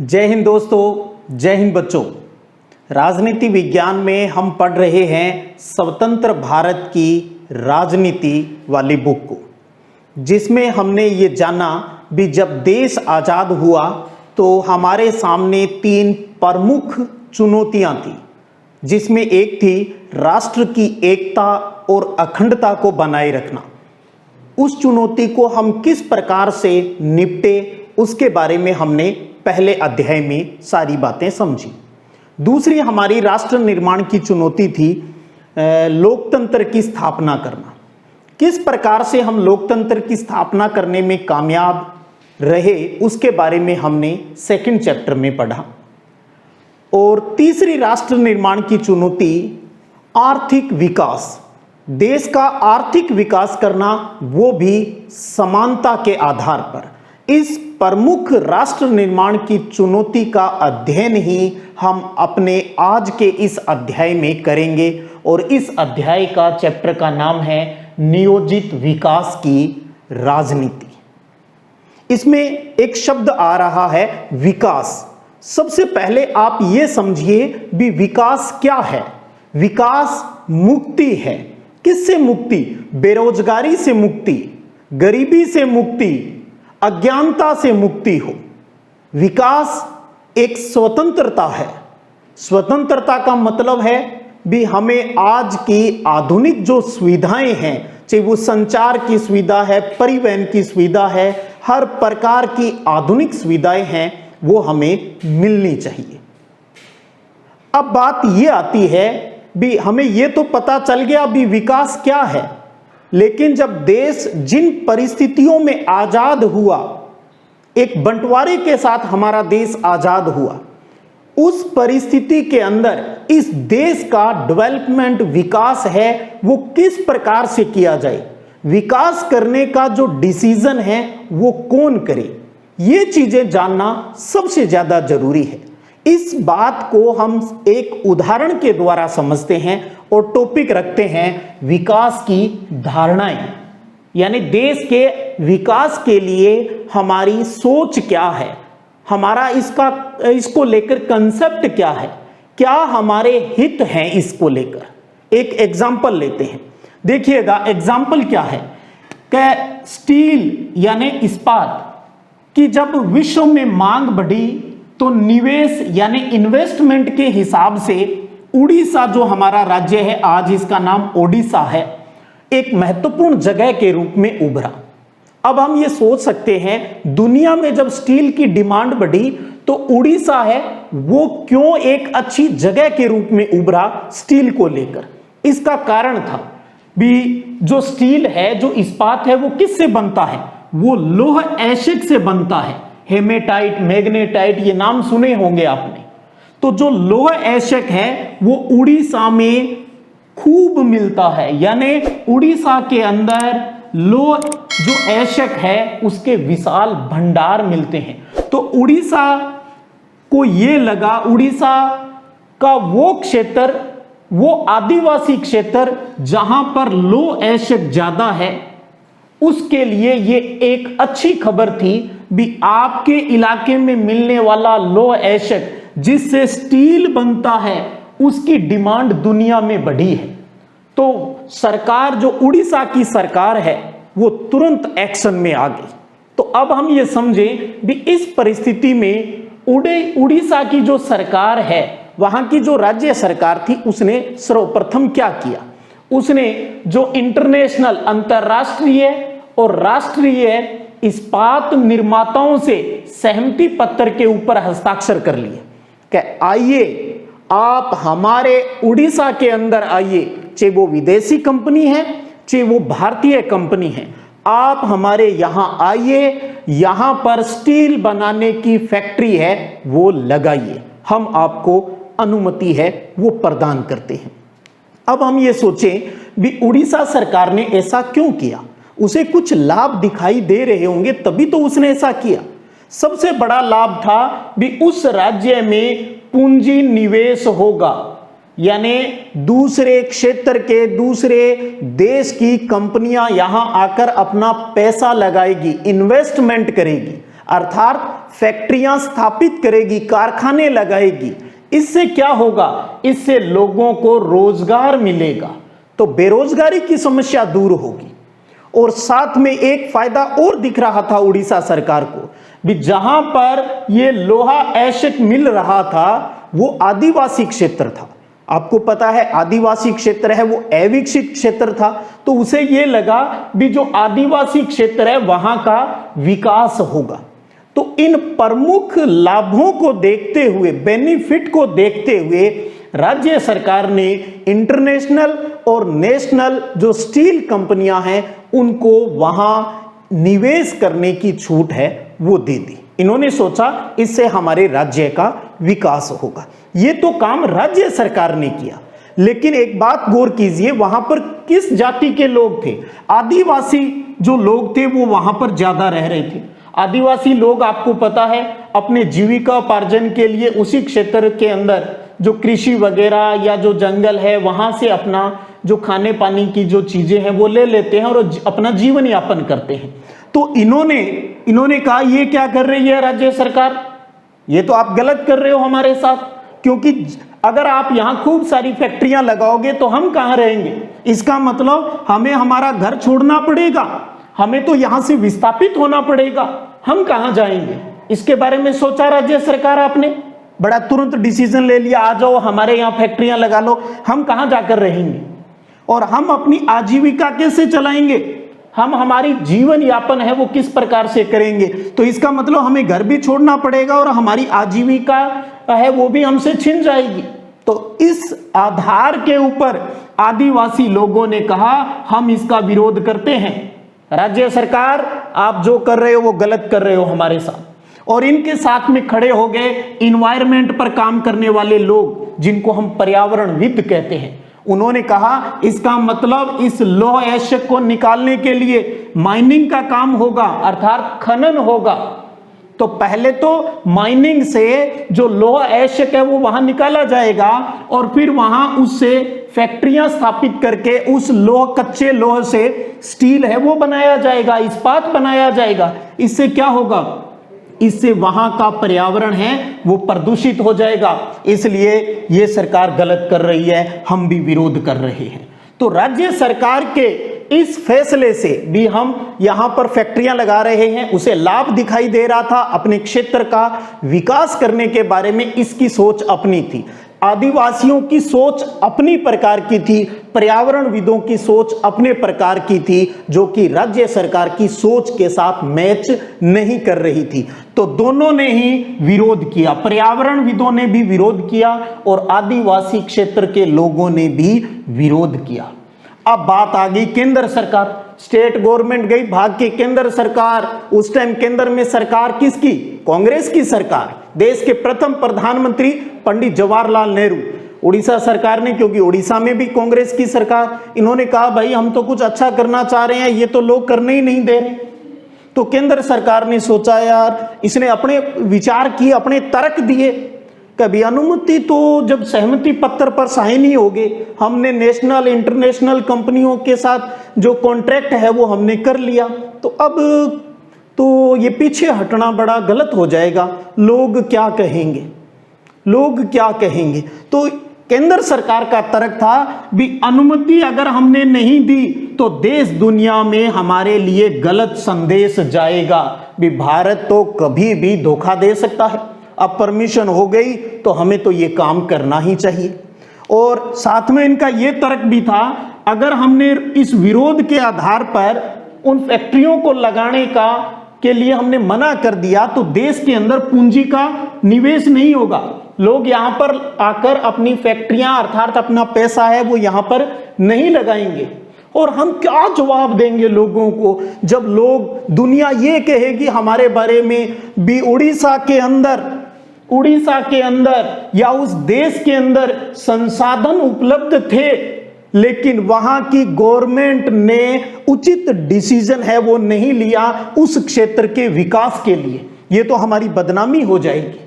जय हिंद दोस्तों, जय हिंद बच्चों। राजनीति विज्ञान में हम पढ़ रहे हैं स्वतंत्र भारत की राजनीति वाली बुक को, जिसमें हमने ये जाना भी जब देश आज़ाद हुआ तो हमारे सामने तीन प्रमुख चुनौतियां थी, जिसमें एक थी राष्ट्र की एकता और अखंडता को बनाए रखना। उस चुनौती को हम किस प्रकार से निपटे उसके बारे में हमने पहले अध्याय में सारी बातें समझी। दूसरी हमारी राष्ट्र निर्माण की चुनौती थी लोकतंत्र की स्थापना करना। किस प्रकार से हम लोकतंत्र की स्थापना करने में कामयाब रहे उसके बारे में हमने सेकंड चैप्टर में पढ़ा। और तीसरी राष्ट्र निर्माण की चुनौती आर्थिक विकास, देश का आर्थिक विकास करना, वो भी समानता के आधार पर। इस प्रमुख राष्ट्र निर्माण की चुनौती का अध्ययन ही हम अपने आज के इस अध्याय में करेंगे और इस अध्याय का चैप्टर का नाम है नियोजित विकास की राजनीति। इसमें एक शब्द आ रहा है विकास। सबसे पहले आप ये समझिए भी विकास क्या है। विकास मुक्ति है। किससे मुक्ति? बेरोजगारी से मुक्ति, गरीबी से मुक्ति, अज्ञानता से मुक्ति हो। विकास एक स्वतंत्रता है। स्वतंत्रता का मतलब है भी हमें आज की आधुनिक जो सुविधाएं हैं, चाहे वो संचार की सुविधा है, परिवहन की सुविधा है, हर प्रकार की आधुनिक सुविधाएं हैं, वो हमें मिलनी चाहिए। अब बात ये आती है भी हमें ये तो पता चल गया भी विकास क्या है, लेकिन जब देश जिन परिस्थितियों में आजाद हुआ, एक बंटवारे के साथ हमारा देश आजाद हुआ, उस परिस्थिति के अंदर इस देश का डेवलपमेंट विकास है वो किस प्रकार से किया जाए, विकास करने का जो डिसीजन है वो कौन करे, ये चीजें जानना सबसे ज्यादा जरूरी है। इस बात को हम एक उदाहरण के द्वारा समझते हैं और टॉपिक रखते हैं विकास की धारणाएं, यानी देश के विकास के लिए हमारी सोच क्या है, हमारा इसको लेकर कंसेप्ट क्या है, क्या हमारे हित हैं इसको लेकर। एक एग्जाम्पल लेते हैं, देखिएगा एग्जाम्पल क्या है कि स्टील यानी इस्पात की जब विश्व में मांग बढ़ी तो निवेश यानी इन्वेस्टमेंट के हिसाब से उड़ीसा जो हमारा राज्य है, आज इसका नाम ओडिशा है, एक महत्वपूर्ण जगह के रूप में उभरा। अब हम ये सोच सकते हैं दुनिया में जब स्टील की डिमांड बढ़ी तो उड़ीसा है वो क्यों एक अच्छी जगह के रूप में उभरा स्टील को लेकर। इसका कारण था भी जो स्टील है, जो इस्पात है, वो किससे बनता है? वो लौह एशिक से बनता है। हेमेटाइट, मैग्नेटाइट, ये नाम सुने होंगे आपने। तो जो लौह एशिक है वो उड़ीसा में खूब मिलता है, यानी उड़ीसा के अंदर लौह जो एशिक है उसके विशाल भंडार मिलते हैं। तो उड़ीसा को ये लगा, उड़ीसा का वो क्षेत्र, वो आदिवासी क्षेत्र जहां पर लौह एशिक ज्यादा है, उसके लिए ये एक अच्छी खबर थी भी आपके इलाके में मिलने वाला लौह एशिक जिससे स्टील बनता है उसकी डिमांड दुनिया में बढ़ी है। तो सरकार, जो उड़ीसा की सरकार है, वो तुरंत एक्शन में आ गई। तो अब हम ये समझें भी इस परिस्थिति में उड़ीसा की जो सरकार है, वहां की जो राज्य सरकार थी, उसने सर्वप्रथम क्या किया? उसने जो इंटरनेशनल, अंतरराष्ट्रीय और राष्ट्रीय इस्पात निर्माताओं से सहमति पत्र के ऊपर हस्ताक्षर कर लिए कि आइए आप हमारे उड़ीसा के अंदर आइए, चाहे वो विदेशी कंपनी है चाहे वो भारतीय कंपनी है, आप हमारे यहां आइए, यहां पर स्टील बनाने की फैक्ट्री है वो लगाइए, हम आपको अनुमति है वो प्रदान करते हैं। अब हम ये सोचें भी उड़ीसा सरकार ने ऐसा क्यों किया? उसे कुछ लाभ दिखाई दे रहे होंगे तभी तो उसने ऐसा किया। सबसे बड़ा लाभ था भी उस राज्य में पूंजी निवेश होगा, यानी दूसरे क्षेत्र के, दूसरे देश की कंपनियां यहां आकर अपना पैसा लगाएगी, इन्वेस्टमेंट करेगी। अर्थात फैक्ट्रियां स्थापित करेगी, कारखाने लगाएगी। इससे क्या होगा? इससे लोगों को रोजगार मिलेगा, तो बेरोजगारी की समस्या दूर होगी। और साथ में एक फायदा और दिख रहा था उड़ीसा सरकार को भी, जहां पर यह लोहा एशक मिल रहा था वो आदिवासी क्षेत्र था। आपको पता है आदिवासी क्षेत्र है वो अविकसित क्षेत्र था, तो उसे ये लगा भी जो आदिवासी क्षेत्र है वहां का विकास होगा। तो इन प्रमुख लाभों को देखते हुए, बेनिफिट को देखते हुए राज्य सरकार ने इंटरनेशनल और नेशनल जो स्टील कंपनियां हैं उनको वहां निवेश करने की छूट है वो दे दी। इन्होंने सोचा इससे हमारे राज्य का विकास होगा। ये तो काम राज्य सरकार ने किया, लेकिन एक बात गौर कीजिए, वहां पर किस जाति के लोग थे? आदिवासी जो लोग थे वो वहां पर ज्यादा रह रहे थे। आदिवासी लोग आपको पता है अपने जीविका उपार्जन के लिए उसी क्षेत्र के अंदर जो कृषि वगैरह या जो जंगल है वहां से अपना जो खाने पानी की जो चीजें हैं वो ले लेते हैं और अपना जीवन यापन करते हैं। तो इन्होंने कहा ये क्या कर रही है राज्य सरकार, ये तो आप गलत कर रहे हो हमारे साथ, क्योंकि अगर आप यहां खूब सारी फैक्ट्रियां लगाओगे तो हम कहां रहेंगे? इसका मतलब हमें हमारा घर छोड़ना पड़ेगा, हमें तो यहां से विस्थापित होना पड़ेगा, हम कहां जाएंगे? इसके बारे में सोचा राज्य सरकार आपने? बड़ा तुरंत डिसीजन ले लिया, आ जाओ हमारे यहां फैक्ट्रियां लगा लो, हम कहां जाकर रहेंगे और हम अपनी आजीविका कैसे चलाएंगे, हम हमारी जीवन यापन है वो किस प्रकार से करेंगे? तो इसका मतलब हमें घर भी छोड़ना पड़ेगा और हमारी आजीविका है वो भी हमसे छिन जाएगी। तो इस आधार के ऊपर आदिवासी लोगों ने कहा हम इसका विरोध करते हैं, राज्य सरकार आप जो कर रहे हो वो गलत कर रहे हो हमारे साथ। और इनके साथ में खड़े हो गए इन्वायरमेंट पर काम करने वाले लोग जिनको हम पर्यावरणविद कहते हैं। उन्होंने कहा इसका मतलब इस लौह एशक को निकालने के लिए माइनिंग का काम होगा, अर्थात खनन होगा। तो पहले तो माइनिंग से जो लौह एशक है वो वहां निकाला जाएगा और फिर वहां उससे फैक्ट्रियां स्थापित करके उस लोह, कच्चे लोह से स्टील है वो बनाया जाएगा, इस्पात बनाया जाएगा। इससे क्या होगा? इससे वहां का पर्यावरण है वो प्रदूषित हो जाएगा। इसलिए ये सरकार गलत कर रही है, हम भी विरोध कर रहे हैं। तो राज्य सरकार के इस फैसले से भी हम यहां पर फैक्ट्रियां लगा रहे हैं, उसे लाभ दिखाई दे रहा था, अपने क्षेत्र का विकास करने के बारे में इसकी सोच अपनी थी। आदिवासियों की सोच अपनी प्रकार की थी, पर्यावरणविदों की सोच अपने प्रकार की थी, जो कि राज्य सरकार की सोच के साथ मैच नहीं कर रही थी। तो दोनों ने ही विरोध किया, पर्यावरणविदों ने भी विरोध किया और आदिवासी क्षेत्र के लोगों ने भी विरोध किया। अब बात आ गई केंद्र सरकार, स्टेट गवर्नमेंट गई भाग के केंद्र सरकार। उस टाइम केंद्र में सरकार किसकी? कांग्रेस की सरकार। देश के प्रथम प्रधानमंत्री पंडित जवाहरलाल नेहरू। उड़ीसा सरकार ने, क्योंकि उड़ीसा में भी कांग्रेस की सरकार, इन्होंने कहा भाई हम तो कुछ अच्छा करना चाह रहे हैं, ये तो लोग करने ही नहीं दे रहे। तो केंद्र सरकार ने सोचा यार, इसने अपने विचार किए, अपने तर्क दिए। कभी अनुमति तो जब सहमति पत्र पर साइन ही हो गए, हमने नेशनल इंटरनेशनल कंपनियों के साथ जो कॉन्ट्रैक्ट है वो हमने कर लिया, तो अब तो ये पीछे हटना बड़ा गलत हो जाएगा, लोग क्या कहेंगे, लोग क्या कहेंगे। तो केंद्र सरकार का तर्क था भी अनुमति अगर हमने नहीं दी तो देश दुनिया में हमारे लिए गलत संदेश जाएगा, भी भारत तो कभी भी धोखा दे सकता है। अब परमिशन हो गई तो हमें तो ये काम करना ही चाहिए। और साथ में इनका ये तर्क भी था, अगर हमने इस विरोध के आधार पर उन फैक्ट्रियों को लगाने के लिए हमने मना कर दिया तो देश के अंदर पूंजी का निवेश नहीं होगा, लोग यहां पर आकर अपनी फैक्ट्रियां अर्थात अपना पैसा है वो यहां पर नहीं लगाएंगे। और हम क्या जवाब देंगे लोगों को जब लोग, दुनिया ये कहेगी हमारे बारे में भी उड़ीसा के अंदर या उस देश के अंदर संसाधन उपलब्ध थे, लेकिन वहां की गवर्नमेंट ने उचित डिसीजन है वो नहीं लिया उस क्षेत्र के विकास के लिए, ये तो हमारी बदनामी हो जाएगी।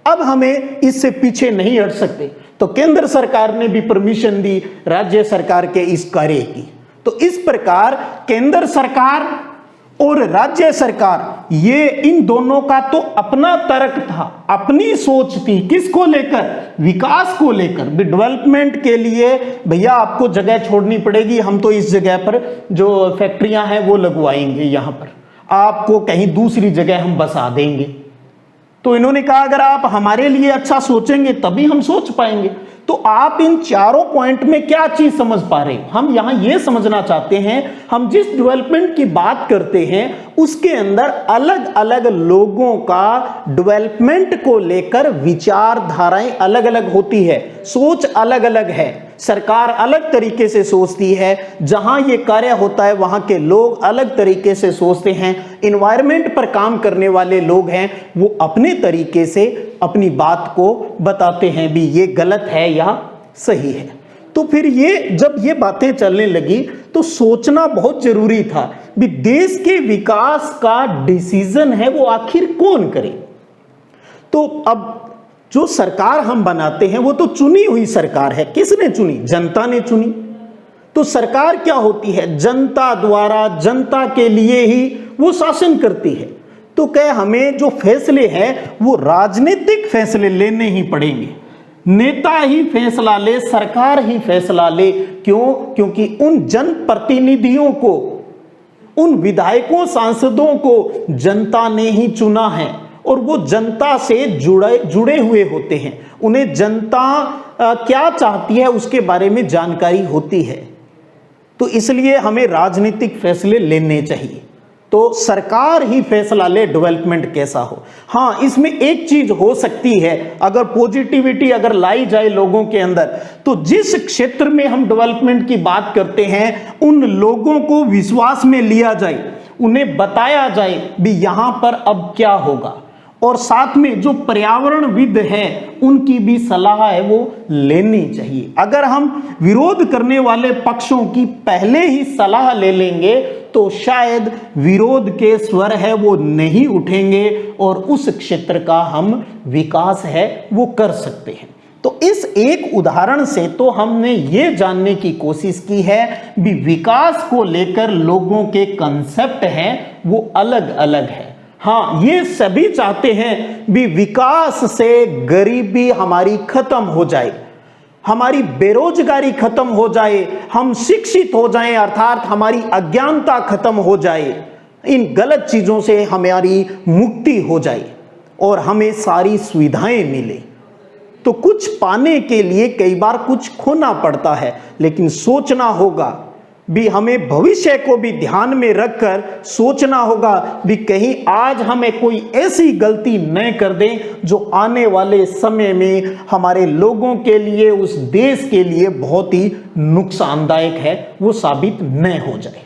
अब हमें इससे पीछे नहीं हट सकते। तो केंद्र सरकार ने भी परमिशन दी राज्य सरकार के इस कार्य की। तो इस प्रकार केंद्र सरकार और राज्य सरकार, ये इन दोनों का तो अपना तर्क था, अपनी सोच थी, किसको लेकर, विकास को लेकर। डेवलपमेंट के लिए भैया आपको जगह छोड़नी पड़ेगी, हम तो इस जगह पर जो फैक्ट्रियां हैं वो लगवाएंगे, यहां पर आपको कहीं दूसरी जगह हम बसा देंगे। तो इन्होंने कहा अगर आप हमारे लिए अच्छा सोचेंगे तभी हम सोच पाएंगे। तो आप इन चारों पॉइंट में क्या चीज समझ पा रहे हैं? हम यहां यह समझना चाहते हैं, हम जिस डेवलपमेंट की बात करते हैं उसके अंदर अलग अलग लोगों का डेवलपमेंट को लेकर विचारधाराएं अलग अलग होती है, सोच अलग अलग है। सरकार अलग तरीके से सोचती है, जहां ये कार्य होता है वहां के लोग अलग तरीके से सोचते हैं। इन्वायरमेंट पर काम करने वाले लोग हैं, वो अपने तरीके से अपनी बात को बताते हैं भी ये गलत है या सही है। तो फिर ये जब ये बातें चलने लगी तो सोचना बहुत जरूरी था भी देश के विकास का डिसीजन है वो आखिर कौन करे। तो अब जो सरकार हम बनाते हैं वो तो चुनी हुई सरकार है। किसने चुनी? जनता ने चुनी। तो सरकार क्या होती है? जनता द्वारा, जनता के लिए ही वो शासन करती है। तो क्या हमें जो फैसले हैं वो राजनीतिक फैसले लेने ही पड़ेंगे? नेता ही फैसला ले, सरकार ही फैसला ले। क्यों? क्योंकि उन जनप्रतिनिधियों को, उन विधायकों, सांसदों को जनता ने ही चुना है और वो जनता से जुड़े हुए होते हैं। उन्हें जनता क्या चाहती है उसके बारे में जानकारी होती है। तो इसलिए हमें राजनीतिक फैसले लेने चाहिए। तो सरकार ही फैसला ले डेवलपमेंट कैसा हो। हाँ, इसमें एक चीज हो सकती है, अगर पॉजिटिविटी अगर लाई जाए लोगों के अंदर, तो जिस क्षेत्र में हम डेवलपमेंट की बात करते हैं उन लोगों को विश्वास में लिया जाए, उन्हें बताया जाए भी यहां पर अब क्या होगा, और साथ में जो पर्यावरणविद हैं उनकी भी सलाह है वो लेनी चाहिए। अगर हम विरोध करने वाले पक्षों की पहले ही सलाह ले लेंगे तो शायद विरोध के स्वर है वो नहीं उठेंगे और उस क्षेत्र का हम विकास है वो कर सकते हैं। तो इस एक उदाहरण से तो हमने ये जानने की कोशिश की है भी विकास को लेकर लोगों के कंसेप्ट हैं वो अलग अलग है। हाँ, ये सभी चाहते हैं भी विकास से गरीबी हमारी खत्म हो जाए, हमारी बेरोजगारी खत्म हो जाए, हम शिक्षित हो जाएं, अर्थात हमारी अज्ञानता खत्म हो जाए, इन गलत चीजों से हमारी मुक्ति हो जाए और हमें सारी सुविधाएं मिले। तो कुछ पाने के लिए कई बार कुछ खोना पड़ता है, लेकिन सोचना होगा भी, हमें भविष्य को भी ध्यान में रखकर सोचना होगा भी कहीं आज हमें कोई ऐसी गलती न कर दें जो आने वाले समय में हमारे लोगों के लिए, उस देश के लिए बहुत ही नुकसानदायक है वो साबित न हो जाए।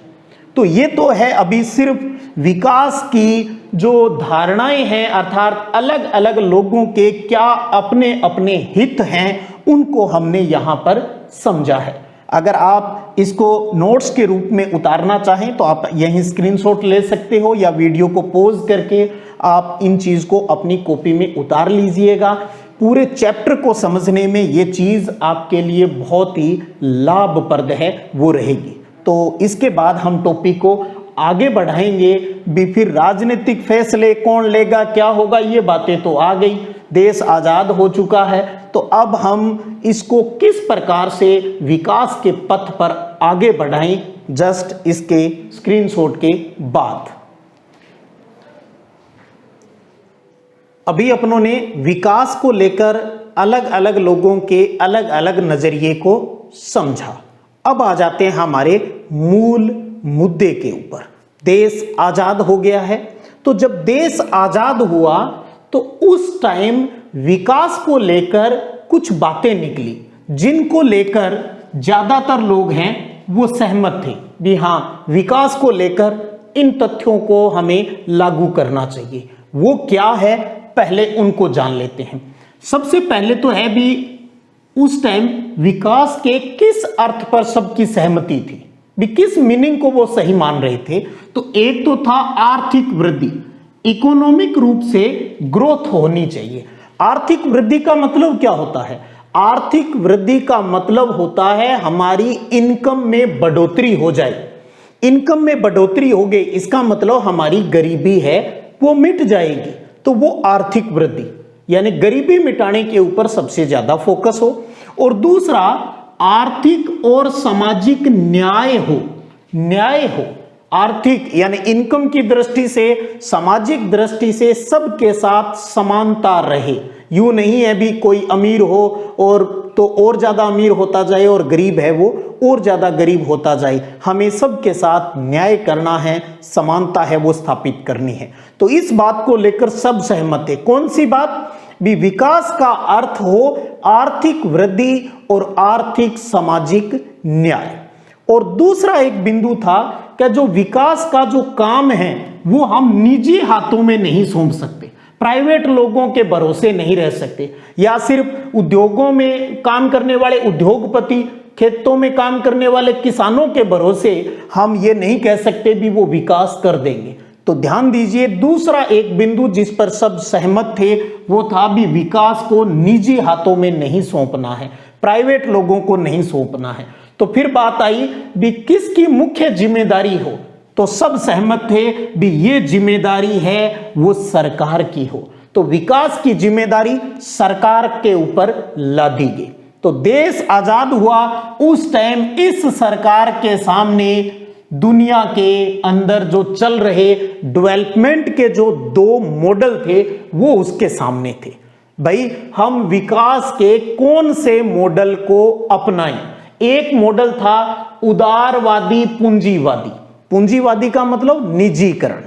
तो ये तो है अभी सिर्फ विकास की जो धारणाएं हैं, अर्थात अलग अलग लोगों के क्या अपने अपने हित हैं उनको हमने यहां पर समझा है। अगर आप इसको नोट्स के रूप में उतारना चाहें तो आप यहीं स्क्रीनशॉट ले सकते हो या वीडियो को पॉज करके आप इन चीज को अपनी कॉपी में उतार लीजिएगा। पूरे चैप्टर को समझने में ये चीज आपके लिए बहुत ही लाभप्रद है वो रहेगी। तो इसके बाद हम टॉपिक को आगे बढ़ाएंगे भी, फिर राजनीतिक फैसले कौन लेगा, क्या होगा, ये बातें तो आ गई। देश आजाद हो चुका है, तो अब हम इसको किस प्रकार से विकास के पथ पर आगे बढ़ाएं, जस्ट इसके स्क्रीनशॉट के बाद। अभी अपनों ने विकास को लेकर अलग अलग लोगों के अलग अलग नजरिए को समझा। अब आ जाते हैं हमारे मूल मुद्दे के ऊपर। देश आजाद हो गया है, तो जब देश आजाद हुआ तो उस टाइम विकास को लेकर कुछ बातें निकली जिनको लेकर ज्यादातर लोग हैं वो सहमत थे भी हाँ, विकास को लेकर इन तथ्यों को हमें लागू करना चाहिए। वो क्या है पहले उनको जान लेते हैं। सबसे पहले तो है भी उस टाइम विकास के किस अर्थ पर सबकी सहमति थी भी, किस मीनिंग को वो सही मान रहे थे। तो एक तो था आर्थिक वृद्धि, इकोनॉमिक रूप से ग्रोथ होनी चाहिए। आर्थिक वृद्धि का मतलब क्या होता है? आर्थिक वृद्धि का मतलब होता है हमारी इनकम में बढ़ोतरी हो जाए, इनकम में बढ़ोतरी हो गई, इसका मतलब हमारी गरीबी है वो मिट जाएगी, तो वो आर्थिक वृद्धि यानी गरीबी मिटाने के ऊपर सबसे ज्यादा फोकस हो। और दूसरा आर्थिक और सामाजिक न्याय हो, आर्थिक यानी इनकम की दृष्टि से, सामाजिक दृष्टि से सबके साथ समानता रहे। यूं नहीं है भी कोई अमीर हो और तो और ज्यादा अमीर होता जाए और गरीब है वो और ज्यादा गरीब होता जाए। हमें सबके साथ न्याय करना है, समानता है वो स्थापित करनी है। तो इस बात को लेकर सब सहमत है। कौन सी बात? भी विकास का अर्थ हो आर्थिक वृद्धि और आर्थिक सामाजिक न्याय। और दूसरा एक बिंदु था कि जो विकास का जो काम है वो हम निजी हाथों में नहीं सौंप सकते, प्राइवेट लोगों के भरोसे नहीं रह सकते, या सिर्फ उद्योगों में काम करने वाले उद्योगपति, खेतों में काम करने वाले किसानों के भरोसे हम ये नहीं कह सकते भी वो विकास कर देंगे। तो ध्यान दीजिए, दूसरा एक बिंदु जिस पर सब सहमत थे वो था भी विकास को निजी हाथों में नहीं सौंपना है, प्राइवेट लोगों को नहीं सौंपना है। तो फिर बात आई भी किसकी मुख्य जिम्मेदारी हो, तो सब सहमत थे भी ये जिम्मेदारी है वो सरकार की हो। तो विकास की जिम्मेदारी सरकार के ऊपर लादी गई। तो देश आजाद हुआ उस टाइम इस सरकार के सामने दुनिया के अंदर जो चल रहे डेवलपमेंट के जो दो मॉडल थे वो उसके सामने थे। भाई हम विकास के कौन से मॉडल को अपनाएं? एक मॉडल था उदारवादी पूंजीवादी। पूंजीवादी का मतलब निजीकरण,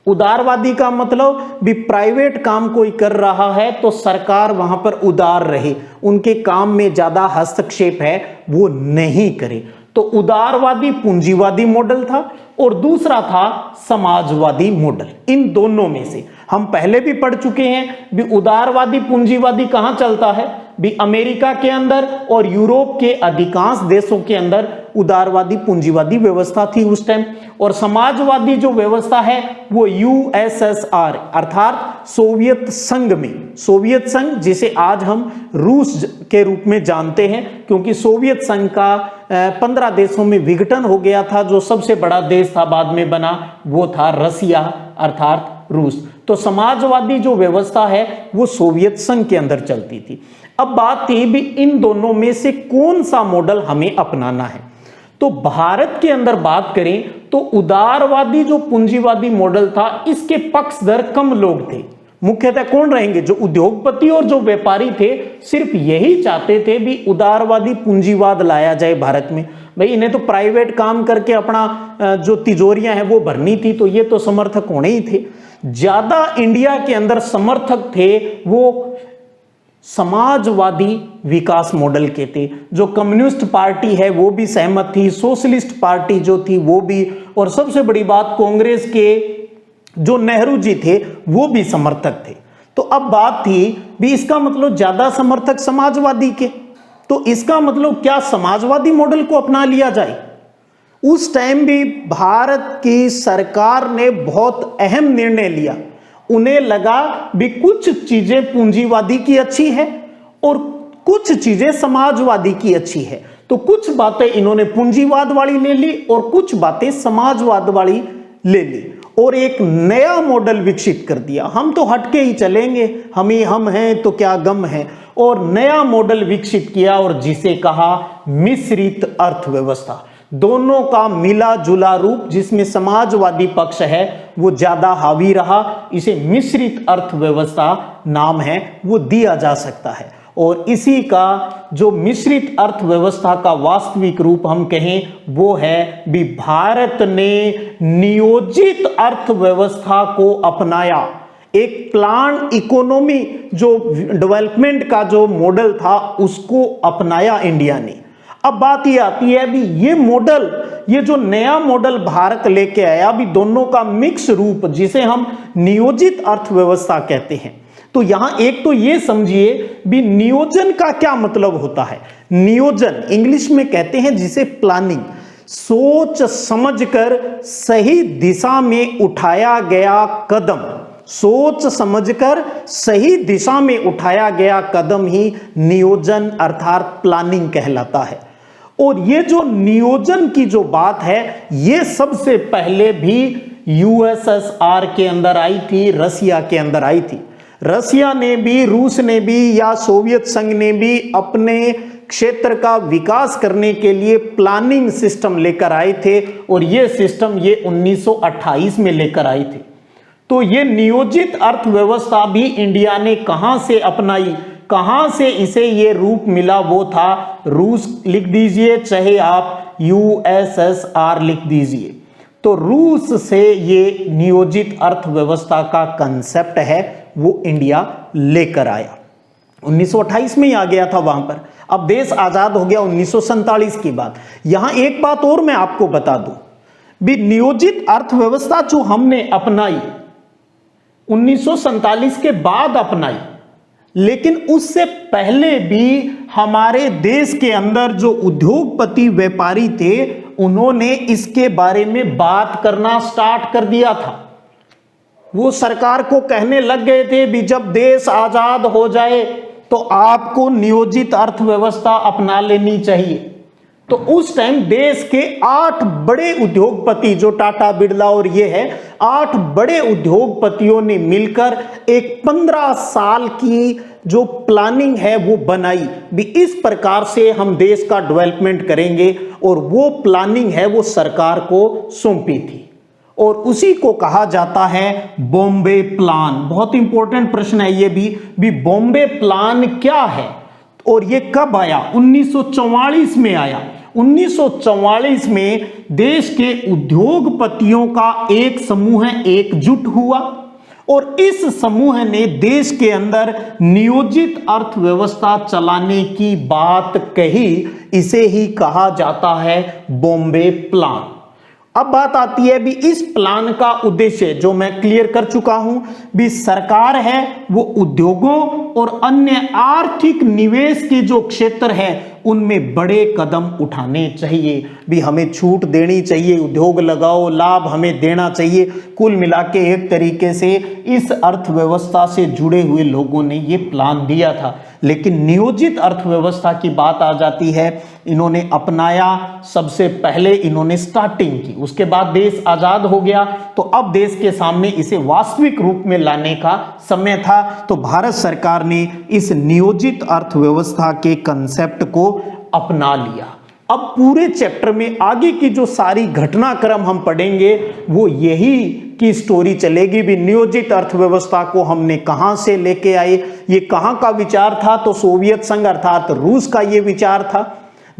उदारवादी का मतलब भी प्राइवेट काम कोई कर रहा है तो सरकार वहां पर उदार रहे, उनके काम में ज्यादा हस्तक्षेप है वो नहीं करे। तो उदारवादी पूंजीवादी मॉडल था और दूसरा था समाजवादी मॉडल। इन दोनों में से हम पहले भी पढ़ चुके हैं भी उदारवादी पूंजीवादी कहां चलता है, भी अमेरिका के अंदर और यूरोप के अधिकांश देशों के अंदर उदारवादी पूंजीवादी व्यवस्था थी उस टाइम। और समाजवादी जो व्यवस्था है वो यूएसएसआर अर्थात सोवियत संघ में, सोवियत संघ जिसे आज हम रूस के रूप में जानते हैं, क्योंकि सोवियत संघ का 15 देशों में विघटन हो गया था। जो सबसे बड़ा देश था बाद में बना वो था रसिया अर्थात रूस। तो समाजवादी जो व्यवस्था है वो सोवियत संघ के अंदर चलती थी। अब बात थी भी इन दोनों में से कौन सा मॉडल हमें अपनाना है। तो भारत के अंदर बात करें तो उदारवादी जो पूंजीवादी मॉडल था इसके पक्षधर कम लोग थे। मुख्यतः कौन रहेंगे? जो उद्योगपति और जो व्यापारी थे सिर्फ यही चाहते थे भी उदारवादी पूंजीवाद लाया जाए भारत में। भाई इन्हें तो प्राइवेट काम करके अपना जो तिजोरियां हैं वो भरनी थी, तो ये तो समर्थक होने ही थे। ज्यादा इंडिया के अंदर समर्थक थे वो समाजवादी विकास मॉडल के थे। जो कम्युनिस्ट पार्टी है वो भी सहमत थी, सोशलिस्ट पार्टी जो थी वो भी, और सबसे बड़ी बात कांग्रेस के जो नेहरू जी थे वो भी समर्थक थे। तो अब बात थी भी इसका मतलब ज्यादा समर्थक समाजवादी के, तो इसका मतलब क्या समाजवादी मॉडल को अपना लिया जाए? उस टाइम भी भारत की सरकार ने बहुत अहम निर्णय लिया। उन्हें लगा भी कुछ चीजें पूंजीवादी की अच्छी है और कुछ चीजें समाजवादी की अच्छी है। तो कुछ बातें इन्होंने पूंजीवाद वाली ले ली और कुछ बातें समाजवाद वाली ले ली और एक नया मॉडल विकसित कर दिया। हम तो हटके ही चलेंगे, हम हैं तो क्या गम है, और नया मॉडल विकसित किया और जिसे कहा मिश्रित अर्थव्यवस्था। दोनों का मिला जुला रूप जिसमें समाजवादी पक्ष है वो ज्यादा हावी रहा, इसे मिश्रित अर्थव्यवस्था नाम है वो दिया जा सकता है। और इसी का जो मिश्रित अर्थव्यवस्था का वास्तविक रूप हम कहें वो है भी भारत ने नियोजित अर्थव्यवस्था को अपनाया। एक प्लान इकोनॉमी जो डेवलपमेंट का जो मॉडल था उसको अपनाया इंडिया ने। अब बात ये आती है भी ये मॉडल, ये जो नया मॉडल भारत लेके आया भी दोनों का मिक्स रूप जिसे हम नियोजित अर्थव्यवस्था कहते हैं। तो यहां एक तो ये समझिए भी नियोजन का क्या मतलब होता है। नियोजन इंग्लिश में कहते हैं जिसे प्लानिंग, सोच समझकर सही दिशा में उठाया गया कदम, सोच समझकर सही दिशा में उठाया गया कदम ही नियोजन अर्थात प्लानिंग कहलाता है। और ये जो नियोजन की जो बात है, ये सबसे पहले भी यूएसएसआर के अंदर आई थी, रसिया के अंदर आई थी। रसिया ने भी, रूस ने भी या सोवियत संघ ने भी अपने क्षेत्र का विकास करने के लिए प्लानिंग सिस्टम लेकर आए थे, और ये सिस्टम ये 1928 में लेकर आए थे। तो ये नियोजित अर्थव्यवस्था भी इंडिया ने कहां से अपनाई, कहां से इसे ये रूप मिला, वो था रूस लिख दीजिए, चाहे आप यूएसएसआर लिख दीजिए। तो रूस से ये नियोजित अर्थव्यवस्था का कंसेप्ट है वो इंडिया लेकर आया। 1928 में ही आ गया था वहां पर। अब देश आजाद हो गया 1947 की बात। यहां एक बात और मैं आपको बता दूं, भी नियोजित अर्थव्यवस्था जो हमने अपनाई 1947 के बाद अपनाई, लेकिन उससे पहले भी हमारे देश के अंदर जो उद्योगपति व्यापारी थे, उन्होंने इसके बारे में बात करना स्टार्ट कर दिया था। वो सरकार को कहने लग गए थे भी जब देश आजाद हो जाए तो आपको नियोजित अर्थव्यवस्था अपना लेनी चाहिए। तो उस टाइम देश के 8 बड़े उद्योगपति, जो टाटा, बिरला और ये है, 8 बड़े उद्योगपतियों ने मिलकर एक 15 साल की जो प्लानिंग है वो बनाई भी, इस प्रकार से हम देश का डेवलपमेंट करेंगे, और वो प्लानिंग है वो सरकार को सौंपी थी, और उसी को कहा जाता है बॉम्बे प्लान। बहुत इंपॉर्टेंट प्रश्न है ये भी बॉम्बे प्लान क्या है और ये कब आया? 1944 में आया। 1944 में देश के उद्योगपतियों का एक समूह एकजुट हुआ, और इस समूह ने देश के अंदर नियोजित अर्थव्यवस्था चलाने की बात कही। इसे ही कहा जाता है बॉम्बे प्लान। अब बात आती है भी इस प्लान का उद्देश्य, जो मैं क्लियर कर चुका हूं भी, सरकार है वो उद्योगों और अन्य आर्थिक निवेश के जो क्षेत्र है उनमें बड़े कदम उठाने चाहिए भी, हमें छूट देनी चाहिए, उद्योग लगाओ, लाभ हमें देना चाहिए। कुल मिला के एक तरीके से इस अर्थव्यवस्था से जुड़े हुए लोगों ने ये प्लान दिया था। लेकिन नियोजित अर्थव्यवस्था की बात आ जाती है, इन्होंने अपनाया, सबसे पहले इन्होंने स्टार्टिंग की, उसके बाद देश आजाद हो गया, तो अब देश के सामने इसे वास्तविक रूप में लाने का समय था। तो भारत सरकार ने इस नियोजित अर्थव्यवस्था के कंसेप्ट को अपना लिया। अब पूरे चैप्टर में आगे की जो सारी घटनाक्रम हम पढ़ेंगे वो यही की स्टोरी चलेगी भी, नियोजित अर्थव्यवस्था को हमने कहां से लेके आए, ये कहां का विचार था? तो सोवियत संघ अर्थात रूस का ये विचार था।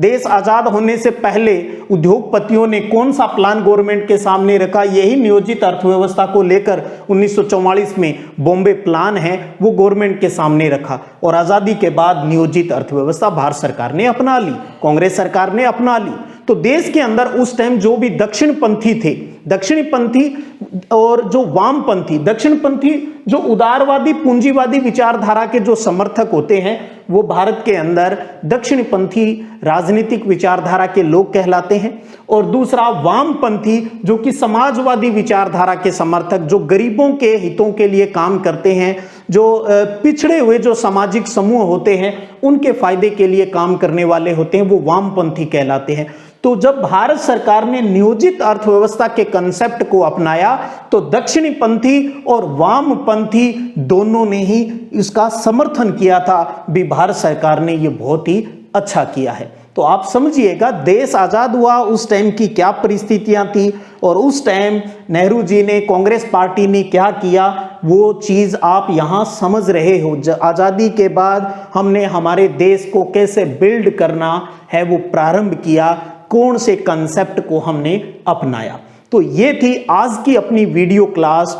देश आजाद होने से पहले उद्योगपतियों ने कौन सा प्लान गवर्नमेंट के सामने रखा? यही नियोजित अर्थव्यवस्था को लेकर 1944 में बॉम्बे प्लान है वो गवर्नमेंट के सामने रखा, और आजादी के बाद नियोजित अर्थव्यवस्था भारत सरकार ने अपना ली, कांग्रेस सरकार ने अपना ली। तो देश के अंदर उस टाइम जो भी दक्षिणपंथी थे, दक्षिणपंथी और जो वामपंथी, दक्षिणपंथी जो उदारवादी पूंजीवादी विचारधारा के जो समर्थक होते हैं वो भारत के अंदर दक्षिणपंथी राजनीतिक विचारधारा के लोग कहलाते हैं, और दूसरा वामपंथी जो कि समाजवादी विचारधारा के समर्थक, जो गरीबों के हितों के लिए काम करते हैं, जो पिछड़े हुए जो सामाजिक समूह होते हैं उनके फायदे के लिए काम करने वाले होते हैं, वो वामपंथी कहलाते हैं। तो जब भारत सरकार ने नियोजित अर्थव्यवस्था के कंसेप्ट को अपनाया तो दक्षिणपंथी और वामपंथी दोनों ने ही इसका समर्थन किया था भी, भारत सरकार ने ये बहुत ही अच्छा किया है। तो आप समझिएगा देश आजाद हुआ उस टाइम की क्या परिस्थितियां थी, और उस टाइम नेहरू जी ने, कांग्रेस पार्टी ने क्या किया, वो चीज आप यहां समझ रहे हो। आजादी के बाद हमने हमारे देश को कैसे बिल्ड करना है वो प्रारंभ किया, कौन से कंसेप्ट को हमने अपनाया। तो ये थी आज की अपनी वीडियो क्लास,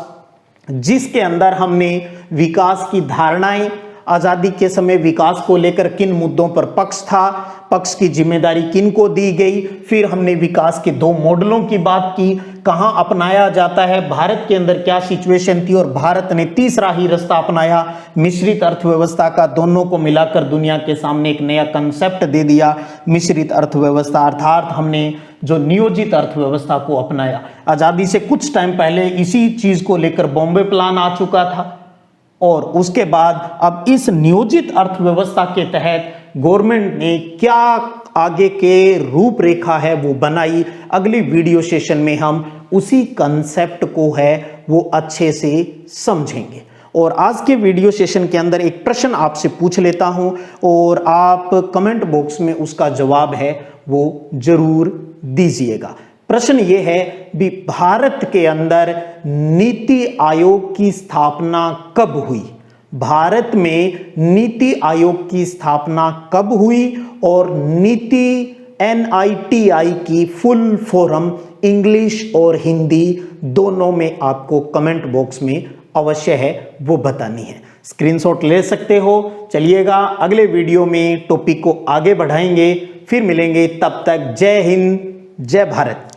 जिसके अंदर हमने विकास की धारणाएं, आजादी के समय विकास को लेकर किन मुद्दों पर पक्ष था, पक्ष की जिम्मेदारी किन को दी गई, फिर हमने विकास के 2 मॉडलों की बात की, कहां अपनाया जाता है, भारत के अंदर क्या सिचुएशन थी, और भारत ने तीसरा ही रास्ता अपनाया, मिश्रित अर्थव्यवस्था का, दोनों को मिलाकर दुनिया के सामने एक नया कंसेप्ट दे दिया, मिश्रित अर्थव्यवस्था, अर्थात हमने जो नियोजित अर्थव्यवस्था को अपनाया। आजादी से कुछ टाइम पहले इसी चीज को लेकर बॉम्बे प्लान आ चुका था, और उसके बाद अब इस नियोजित अर्थव्यवस्था के तहत गवर्नमेंट ने क्या आगे के रूपरेखा है वो बनाई। अगली वीडियो सेशन में हम उसी कंसेप्ट को है वो अच्छे से समझेंगे। और आज के वीडियो सेशन के अंदर एक प्रश्न आपसे पूछ लेता हूं और आप कमेंट बॉक्स में उसका जवाब है वो जरूर दीजिएगा। प्रश्न ये है भी भारत के अंदर नीति आयोग की स्थापना कब हुई? भारत में नीति आयोग की स्थापना कब हुई? और नीति NITI की फुल फॉर्म इंग्लिश और हिंदी दोनों में आपको कमेंट बॉक्स में अवश्य है वो बतानी है। स्क्रीनशॉट ले सकते हो। चलिएगा अगले वीडियो में टॉपिक को आगे बढ़ाएंगे, फिर मिलेंगे। तब तक जय हिंद, जय भारत।